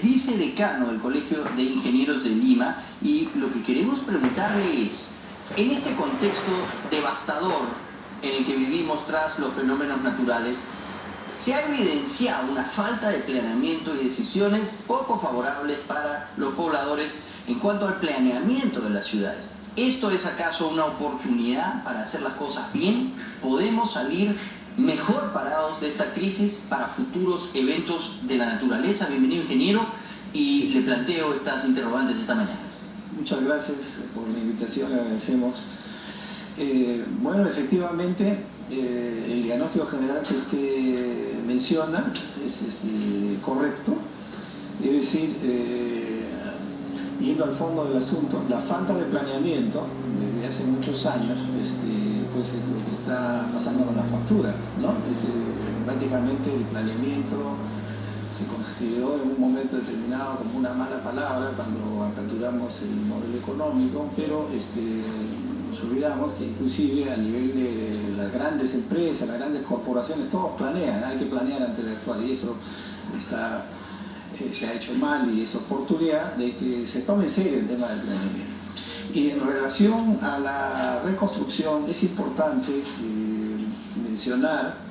vicedecano del Colegio de Ingenieros de Lima, y lo que queremos preguntarle es, en este contexto devastador en el que vivimos tras los fenómenos naturales, se ha evidenciado una falta de planeamiento y decisiones poco favorables para los pobladores en cuanto al planeamiento de las ciudades. ¿Esto es acaso una oportunidad para hacer las cosas bien? ¿Podemos salir mejor parados de esta crisis para futuros eventos de la naturaleza? Bienvenido, ingeniero, y le planteo estas interrogantes esta mañana. Muchas gracias por la invitación, le agradecemos. Bueno, efectivamente, el diagnóstico general que usted menciona es correcto. Es decir, yendo al fondo del asunto, la falta de planeamiento desde hace muchos años pues es lo que está pasando con la factura, ¿no? Prácticamente el planeamiento se consideró en un momento determinado como una mala palabra cuando aperturamos el modelo económico, pero nos olvidamos que inclusive a nivel de las grandes empresas, las grandes corporaciones, todos planean, hay que planear antes de actuar, y eso se ha hecho mal, y es oportunidad de que se tome en serio el tema del planeamiento. Y en relación a la reconstrucción es importante mencionar,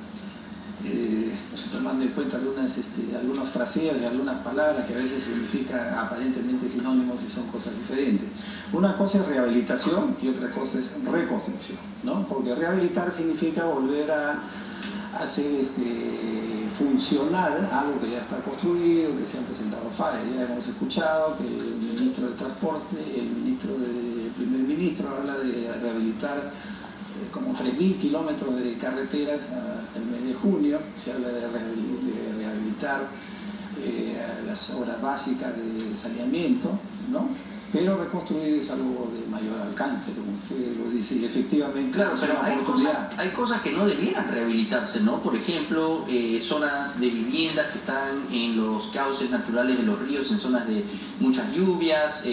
tomando en cuenta algunos fraseos y algunas palabras que a veces significan aparentemente sinónimos y son cosas diferentes. Una cosa es rehabilitación y otra cosa es reconstrucción, ¿no? Porque rehabilitar significa volver a hacer funcional algo que ya está construido, que se han presentado fallas. Ya hemos escuchado que el ministro de Transporte, el ministro del primer ministro habla de rehabilitar como 3.000 kilómetros de carreteras hasta el mes de junio. Se habla de rehabilitar las obras básicas de saneamiento, ¿no? Pero reconstruir es algo de mayor alcance, como usted lo dice, y efectivamente... Claro, pero hay cosas que no debieran rehabilitarse, ¿no? Por ejemplo, zonas de viviendas que están en los cauces naturales de los ríos, en zonas de muchas lluvias,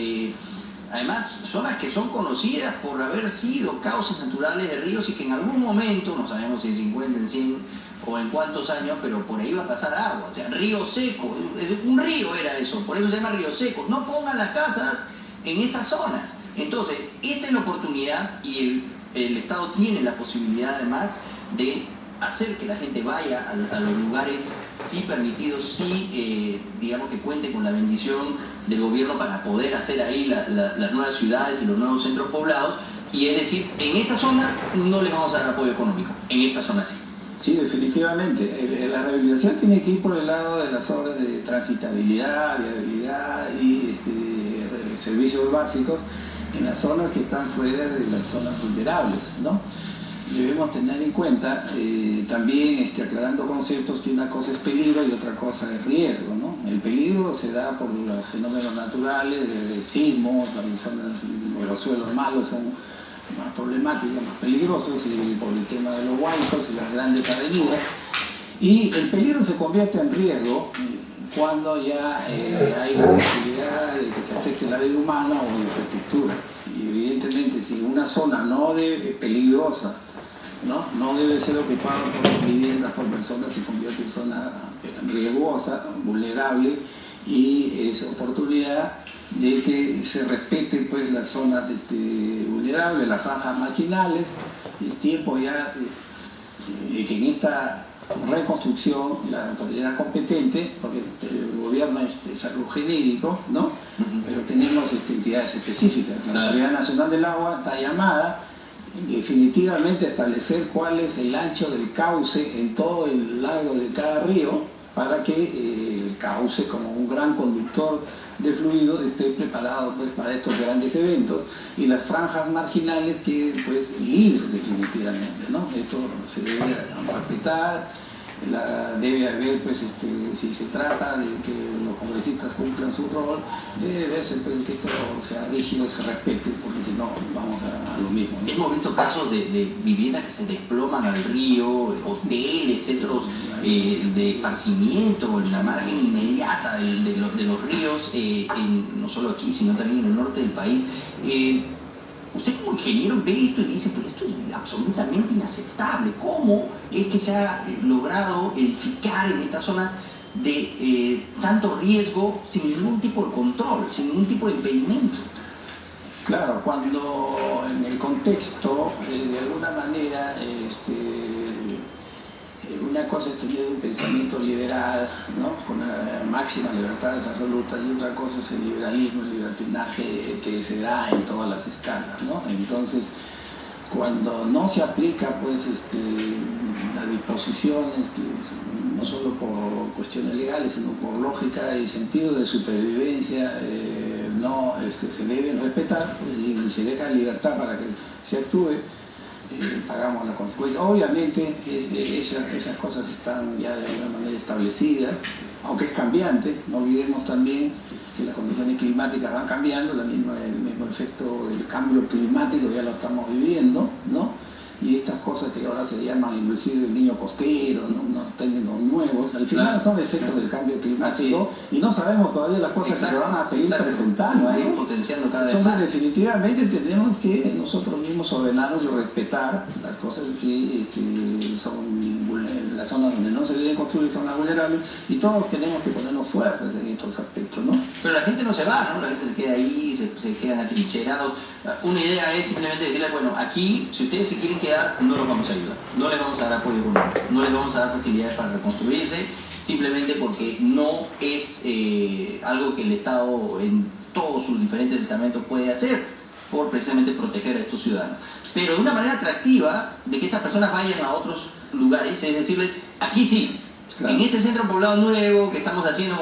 además zonas que son conocidas por haber sido cauces naturales de ríos y que en algún momento, no sabemos si en 50, en 100 o en cuántos años, pero por ahí va a pasar agua. O sea, río seco, un río era eso, por eso se llama río seco. No pongan las casas en estas zonas. Entonces, esta es la oportunidad, y el Estado tiene la posibilidad además de hacer que la gente vaya a los lugares sí permitidos, sí, digamos que cuente con la bendición del gobierno para poder hacer ahí las nuevas ciudades y los nuevos centros poblados. Y es decir, en esta zona no les vamos a dar apoyo económico, en esta zona sí. Sí, definitivamente. La rehabilitación tiene que ir por el lado de las obras de transitabilidad, viabilidad y servicios básicos en las zonas que están fuera de las zonas vulnerables, ¿no? Debemos tener en cuenta también, aclarando conceptos, que una cosa es peligro y otra cosa es riesgo, ¿no? El peligro se da por los fenómenos naturales, de sismos, las zonas, los suelos malos son más problemáticos, más peligrosos, y por el tema de los huaicos y las grandes avenidas. Y el peligro se convierte en riesgo cuando ya hay la posibilidad de que se afecte la vida humana o la infraestructura. Y evidentemente, si una zona es peligrosa, no debe ser ocupada por viviendas, por personas, se convierte en zona riesgosa, vulnerable, y es oportunidad de que se respeten pues las zonas vulnerables, las franjas marginales. Es tiempo ya que en esta reconstrucción la autoridad competente, porque el gobierno es algo genérico, ¿no? Pero tenemos entidades específicas. La Autoridad Nacional del Agua está llamada definitivamente a establecer cuál es el ancho del cauce en todo el largo de cada río, para que el cauce, como un gran conductor de fluido, esté preparado pues para estos grandes eventos, y las franjas marginales que pues libres definitivamente, ¿no? Esto se debe respetar. Debe haber, pues, si se trata de que los congresistas cumplan su rol, debe verse pues, que todo sea rígido, se respete, porque si no vamos a lo mismo, ¿no? Hemos visto casos de viviendas que se desploman al río, hoteles, centros de esparcimiento en la margen inmediata de los ríos, no solo aquí, sino también en el norte del país. Usted como ingeniero ve esto y dice, pues esto es absolutamente inaceptable. ¿Cómo es que se ha logrado edificar en estas zonas de tanto riesgo sin ningún tipo de control, sin ningún tipo de impedimento. Claro, cuando en el contexto, de alguna manera, una cosa es tener un pensamiento liberal, ¿no?, con una máxima libertades absolutas, y otra cosa es el liberalismo, el libertinaje que se da en todas las escalas, ¿no? Entonces, cuando no se aplica, pues, las disposiciones, no solo por cuestiones legales, sino por lógica y sentido de supervivencia, no se deben respetar, pues, y se deja libertad para que se actúe, pagamos la consecuencia. Obviamente esas cosas están ya de alguna manera establecidas, aunque es cambiante. No olvidemos también que las condiciones climáticas van cambiando, el mismo efecto del cambio climático ya lo estamos viviendo, ¿no? Y estas cosas que ahora se llaman inclusive el niño costero, ¿no?, unos términos nuevos, al final son efectos del cambio climático, y no sabemos todavía las cosas que se van a seguir presentando, ¿no? Potenciando cada vez Entonces, más. definitivamente tenemos que nosotros mismos ordenarnos y respetar las cosas que son las zonas donde no se deben construir, son las vulnerables, y todos tenemos que ponernos fuertes en estos aspectos, ¿no? Pero la gente no se va, ¿no? La gente se queda ahí, se quedan atrincherados. Una idea es simplemente decirle, bueno, aquí, si ustedes se quieren quedar, no los vamos a ayudar, no les vamos a dar apoyo económico, no les vamos a dar facilidades para reconstruirse, simplemente porque no es algo que el Estado en todos sus diferentes estamentos puede hacer, por precisamente proteger a estos ciudadanos. Pero de una manera atractiva, de que estas personas vayan a otros lugares, es decirles, aquí sí, claro, en este centro poblado nuevo que estamos haciendo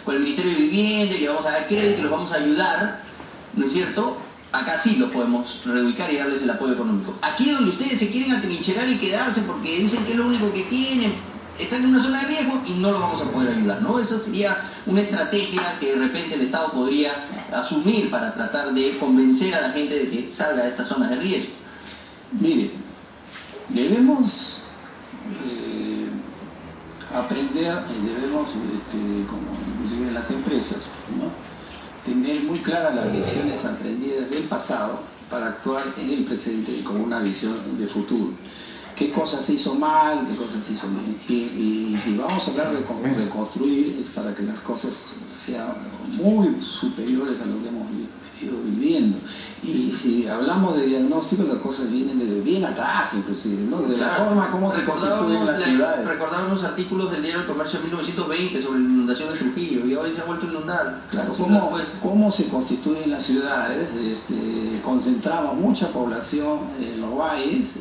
con el Ministerio de Vivienda, que vamos a dar crédito, que los vamos a ayudar, ¿no es cierto? Acá sí los podemos reubicar y darles el apoyo económico. Aquí donde ustedes se quieren atrincherar y quedarse porque dicen que es lo único que tienen, están en una zona de riesgo y no los vamos a poder ayudar, ¿no? Esa sería una estrategia que de repente el Estado podría asumir para tratar de convencer a la gente de que salga de estas zonas de riesgo. Mire, debemos aprender, debemos, como inclusive en las empresas, ¿no?, tener muy claras las lecciones aprendidas del pasado para actuar en el presente con una visión de futuro. ¿Qué cosas se hizo mal? ¿Qué cosas se hizo bien? Y si vamos a hablar de reconstruir, es para que las cosas sean muy superiores a lo que hemos venido viviendo. Y si hablamos de diagnóstico, las cosas vienen desde bien atrás, inclusive, ¿no? De la forma como se constituyen las ciudades. Recordaba unos artículos del diario El Comercio de 1920 sobre la inundación de Trujillo, y hoy se ha vuelto a inundar. Claro, cómo se constituyen las ciudades. Concentramos mucha población en los valles,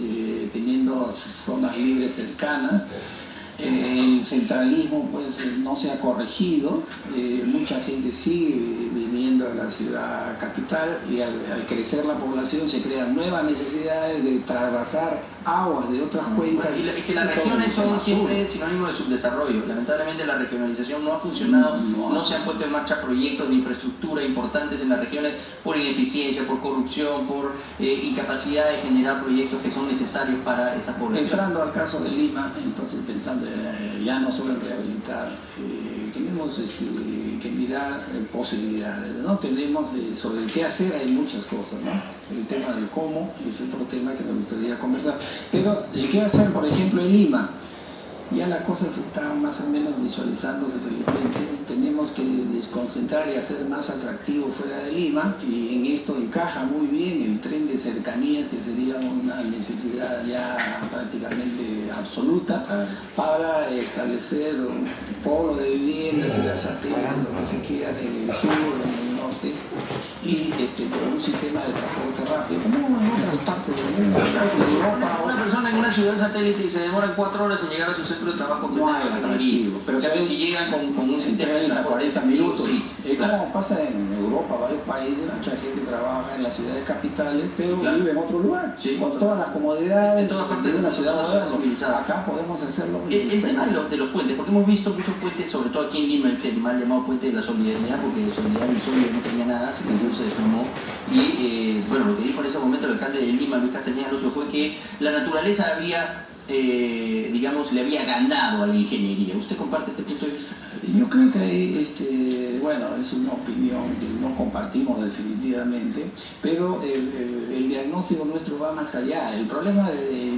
teniendo zonas libres cercanas. El centralismo, pues, no se ha corregido, mucha gente sigue viniendo a la ciudad capital, y al crecer la población se crean nuevas necesidades de trasvasar aguas de otras cuencas. Y es que las regiones son siempre sinónimo de subdesarrollo. Lamentablemente la regionalización no ha funcionado, no se han puesto en marcha proyectos de infraestructura importantes en las regiones por ineficiencia, por corrupción, por incapacidad de generar proyectos que son necesarios para esa población. Entrando al caso de Lima, entonces pensando ya no solo en rehabilitar, tenemos que mirar posibilidades, ¿no? Tenemos sobre el qué hacer, hay muchas cosas, ¿no? El tema del cómo es otro tema que me gustaría conversar, pero el qué hacer, por ejemplo, en Lima, ya las cosas están más o menos visualizándose felizmente. Tenemos que desconcentrar y hacer más atractivo fuera de Lima, y en esto encaja muy bien el tren de cercanías, que sería una necesidad ya prácticamente absoluta para establecer un polo de viviendas, ciudad satélite, lo que se queda en el sur, en el norte, y con un sistema de transporte rápido, como en otras partes del mundo, Una persona en una ciudad satélite y se demoran 4 horas en llegar a su centro de trabajo, no hay atractivo, pero si llegan con un sistema de transporte 40 minutos. sí, como pasa en Europa, varios países, mucha gente trabaja en las ciudades capitales, pero vive en otro lugar, con todas las comodidades en todas partes de una ciudad moderna. Acá podemos hacerlo. El tema de los puentes, porque hemos visto muchos puentes, sobre todo aquí en Lima, el mal llamado puente de la solidaridad, porque de solidaridad y solidaridad no tenía nada, se cayó, se desplomó. Y bueno, lo que dijo en ese momento el alcalde de Lima, Luis Castañeda Alonso, fue que la naturaleza había, digamos, le había ganado a la ingeniería. ¿Usted comparte este punto de vista? Yo creo que bueno, es una opinión que no compartimos definitivamente, pero el diagnóstico nuestro va más allá. El problema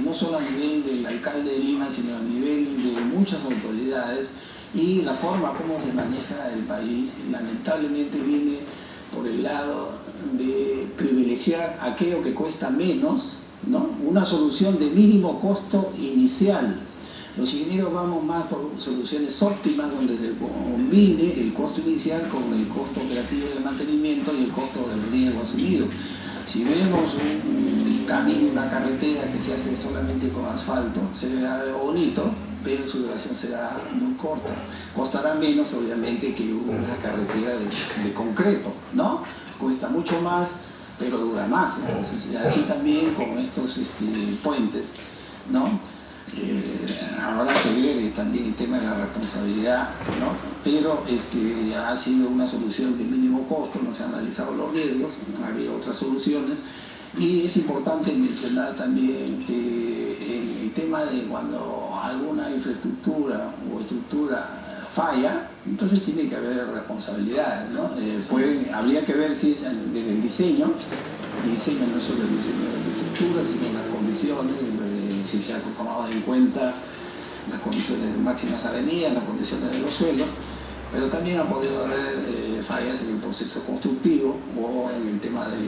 no solo a nivel del alcalde de Lima, sino a nivel de muchas autoridades, y la forma como se maneja el país lamentablemente viene por el lado de privilegiar aquello que cuesta menos, ¿no? Una solución de mínimo costo inicial. Los ingenieros vamos más por soluciones óptimas donde se combine el costo inicial con el costo operativo de mantenimiento y el costo del riesgo asumido. Si vemos un camino, una carretera que se hace solamente con asfalto, se verá bonito, pero su duración será muy corta. Costará menos, obviamente, que una carretera de concreto, ¿no? Cuesta mucho más, pero dura más. Entonces, así también con estos puentes, ¿no? Habrá que ver también el tema de la responsabilidad, ¿no? Pero ha sido una solución de mínimo costo, no se han analizado los riesgos, ha habido otras soluciones, y es importante mencionar también que en el tema de cuando alguna infraestructura o estructura falla, entonces tiene que haber responsabilidades, ¿no? Habría que ver si es desde el diseño. El diseño no es solo el diseño de la estructura, sino las condiciones, si se han tomado en cuenta las condiciones de máximas avenidas, las condiciones de los suelos, pero también ha podido haber fallas en el proceso constructivo o en el tema de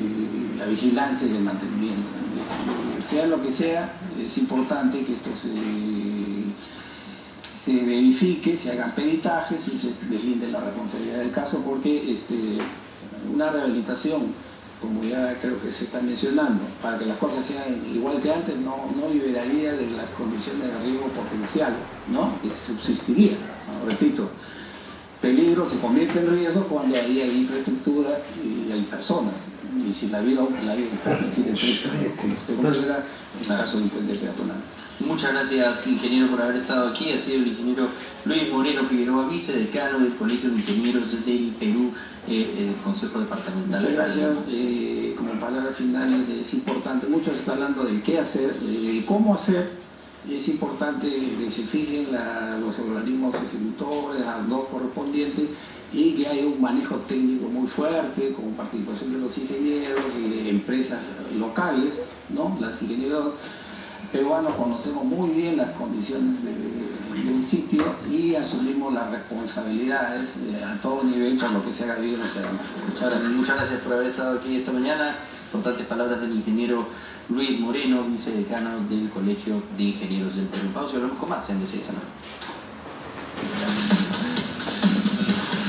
la vigilancia y el mantenimiento. Sea lo que sea, es importante que esto se verifique, se hagan peritajes y se deslinde la responsabilidad del caso, porque una rehabilitación, como ya creo que se está mencionando, para que las cosas sean igual que antes, no liberaría de las condiciones de riesgo potencial, ¿no? Que subsistiría, ¿no? Repito, peligro se convierte en riesgo cuando ahí hay infraestructura y hay personas. Y si la vida tiene efecto, como usted comprenderá, en el caso de un puente peatonal. Muchas gracias, ingeniero, por haber estado aquí. Ha sido el ingeniero Luis Moreno Figueroa, vicedecano del Colegio de Ingenieros del Perú, Consejo Departamental. Muchas gracias. Como palabras finales, es importante, mucho se está hablando del qué hacer, del cómo hacer. Es importante que se fijen los organismos ejecutores, las dos correspondientes, y que haya un manejo técnico muy fuerte, con participación de los ingenieros y de empresas locales, ¿no? Los ingenieros peruanos conocemos muy bien las condiciones del sitio y asumimos las responsabilidades a todo nivel por lo que se haga bien o se haga mal. Muchas gracias por haber estado aquí esta mañana. Importantes palabras del ingeniero Luis Moreno, vicedecano del Colegio de Ingenieros del Perú. Pausa y hablamos con más en De 6 a 9.